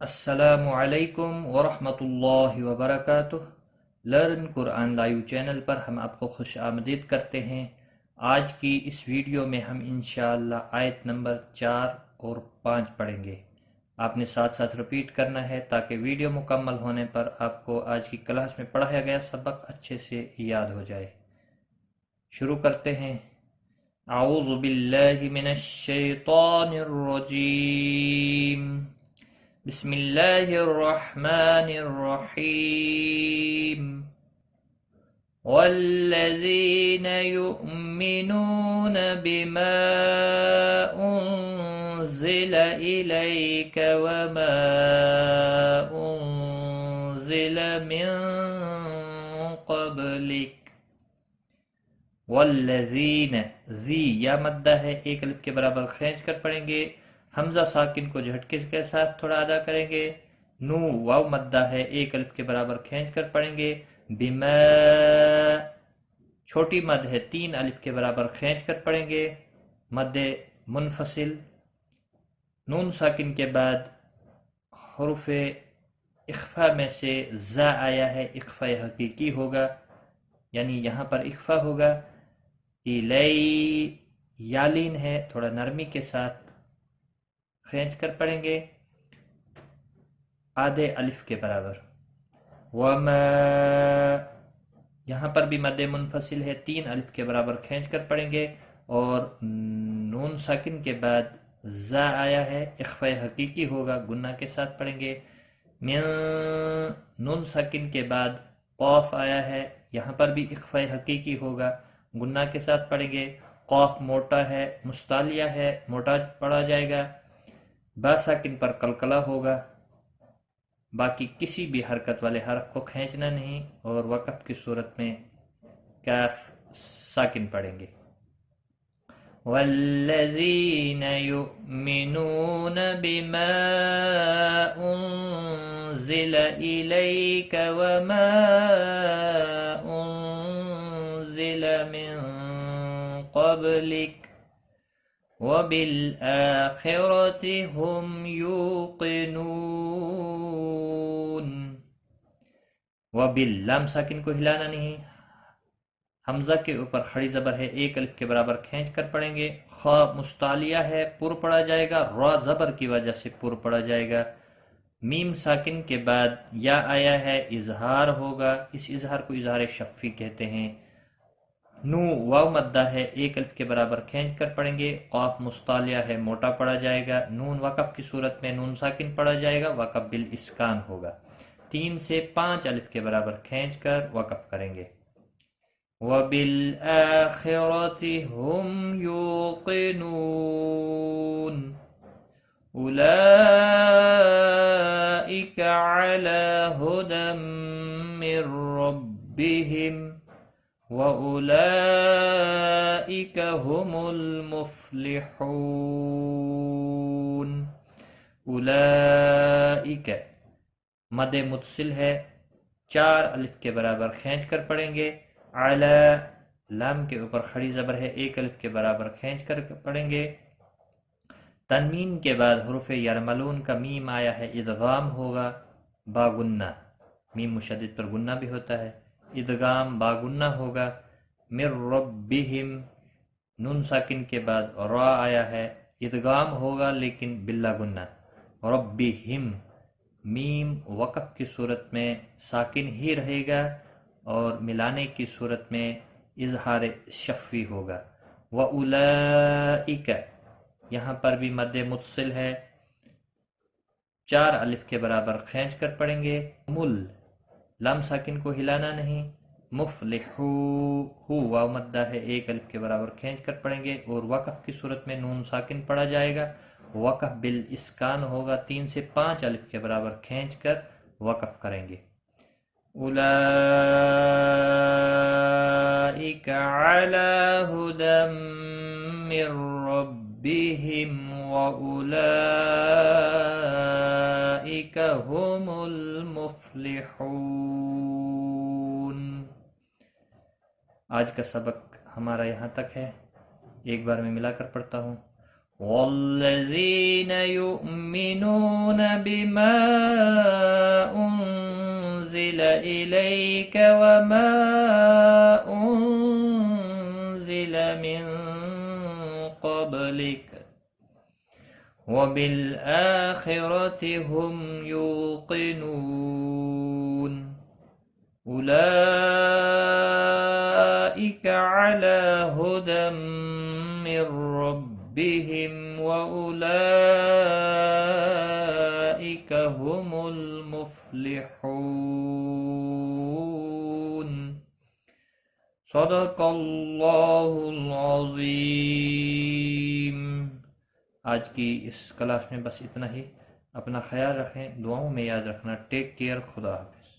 السلام علیکم ورحمۃ اللہ وبرکاتہ۔ لرن قرآن لائیو چینل پر ہم آپ کو خوش آمدید کرتے ہیں۔ آج کی اس ویڈیو میں ہم انشاءاللہ آیت نمبر 4 اور 5 پڑھیں گے۔ آپ نے ساتھ ساتھ رپیٹ کرنا ہے تاکہ ویڈیو مکمل ہونے پر آپ کو آج کی کلاس میں پڑھایا گیا سبق اچھے سے یاد ہو جائے۔ شروع کرتے ہیں۔ اعوذ باللہ من الشیطان الرجیم، بسم اللہ الرحمن الرحیم۔ والذین یؤمنون بما انزل الیک وما انزل من قبلک۔ والذین، ذی یا مدہ ہے، ایک الف کے برابر کھینچ کر پڑھیں گے۔ حمزہ ساکن کو جھٹکے کے ساتھ تھوڑا ادا کریں گے۔ نو واو مدہ ہے، ایک الف کے برابر کھینچ کر پڑھیں گے۔ بما، چھوٹی مد ہے، تین الف کے برابر کھینچ کر پڑھیں گے، مد منفصل۔ نون ساکن کے بعد حروف اخفا میں سے زا آیا ہے، اخفا حقیقی ہوگا، یعنی یہاں پر اخفا ہوگا۔ الی، یالین ہے، تھوڑا نرمی کے ساتھ کھینچ کر پڑھیں گے، آدھے الف کے برابر۔ وما، یہاں پر بھی مد منفصل ہے، تین الف کے برابر کھینچ کر پڑھیں گے، اور نون ساکن کے بعد زا آیا ہے، اخفاء حقیقی ہوگا، گنہ کے ساتھ پڑھیں گے۔ من، نون ساکن کے بعد قاف آیا ہے، یہاں پر بھی اخفاء حقیقی ہوگا، گنہ کے ساتھ پڑھیں گے۔ قاف موٹا ہے، مستعلیہ ہے، موٹا پڑھا جائے گا۔ با ساکن پر قلقلہ ہوگا، باقی کسی بھی حرکت والے حرف کو کھینچنا نہیں، اور وقف کی صورت میں کاف ساکن پڑھیں گے۔ والذین یؤمنون بما انزل الیک وما انزل من قبلک وبالآخرة هم يوقنون۔ وبال، لام ساکن کو ہلانا نہیں، حمزہ کے اوپر کھڑی زبر ہے، ایک الف کے برابر کھینچ کر پڑھیں گے۔ خا مستعلیہ ہے، پر پڑھا جائے گا، را زبر کی وجہ سے پر پڑھا جائے گا۔ میم ساکن کے بعد یا آیا ہے، اظہار ہوگا، اس اظہار کو اظہار شفی کہتے ہیں۔ نو واو مدہ ہے، ایک الف کے برابر کھینچ کر پڑھیں گے۔ قاف مستعلیہ ہے، موٹا پڑھا جائے گا۔ نون وقف کی صورت میں نون ساکن پڑھا جائے گا، وقف بالاسکان ہوگا۔ 3 سے 5 الف کے برابر کھینچ کر وقف کریں گے۔ وَبِالْآخِرَةِ هُمْ يُوقِنُونَ۔ أُولَئِكَ عَلَى هُدًى مِّن رَّبِّهِمْ وَأُولَئِكَ هُمُ الْمُفْلِحُونَ۔ اولئک، مد متصل ہے، 4 الف کے برابر کھینچ کر پڑھیں گے۔ علی، لام کے اوپر کھڑی زبر ہے، ایک الف کے برابر کھینچ کر پڑھیں گے۔ تنوین کے بعد حروف یرملون کا میم آیا ہے، ادغام ہوگا با گنہ، میم مشدد پر گنہ بھی ہوتا ہے، ادغام با گنہ ہوگا۔ من ربہم، نون ساکن کے بعد را آیا ہے، ادغام ہوگا لیکن بلا گنہ۔ ربہم، میم وقف کی صورت میں ساکن ہی رہے گا، اور ملانے کی صورت میں اظہار شفوی ہوگا۔ وَأُولَئِكَ، یہاں پر بھی مد متصل ہے، 4 الف کے برابر کھینچ کر پڑھیں گے۔ مل، لام ساکن کو ہلانا نہیں۔ مفلحو، ہو واو مدہ ہے، ایک الف کے برابر کھینچ کر پڑھیں گے، اور وقف کی صورت میں نون ساکن پڑھا جائے گا، وقف بالاسکان ہوگا، 3 سے 5 الف کے برابر کھینچ کر وقف کریں گے۔ اولئک علی ہدی من ربہم واولئک هم المفلحون۔ آج کا سبق ہمارا یہاں تک ہے، ایک بار میں ملا کر پڑھتا ہوں۔ والذین یؤمنون بما انزل الیک وما انزل من قبلک وبالآخرة هم يوقنون أولئك على هدى من ربهم وأولئك هم المفلحون صدق اللہ العظیم۔ آج کی اس کلاس میں بس اتنا ہی۔ اپنا خیال رکھیں، دعاؤں میں یاد رکھنا۔ ٹیک کیئر، خدا حافظ۔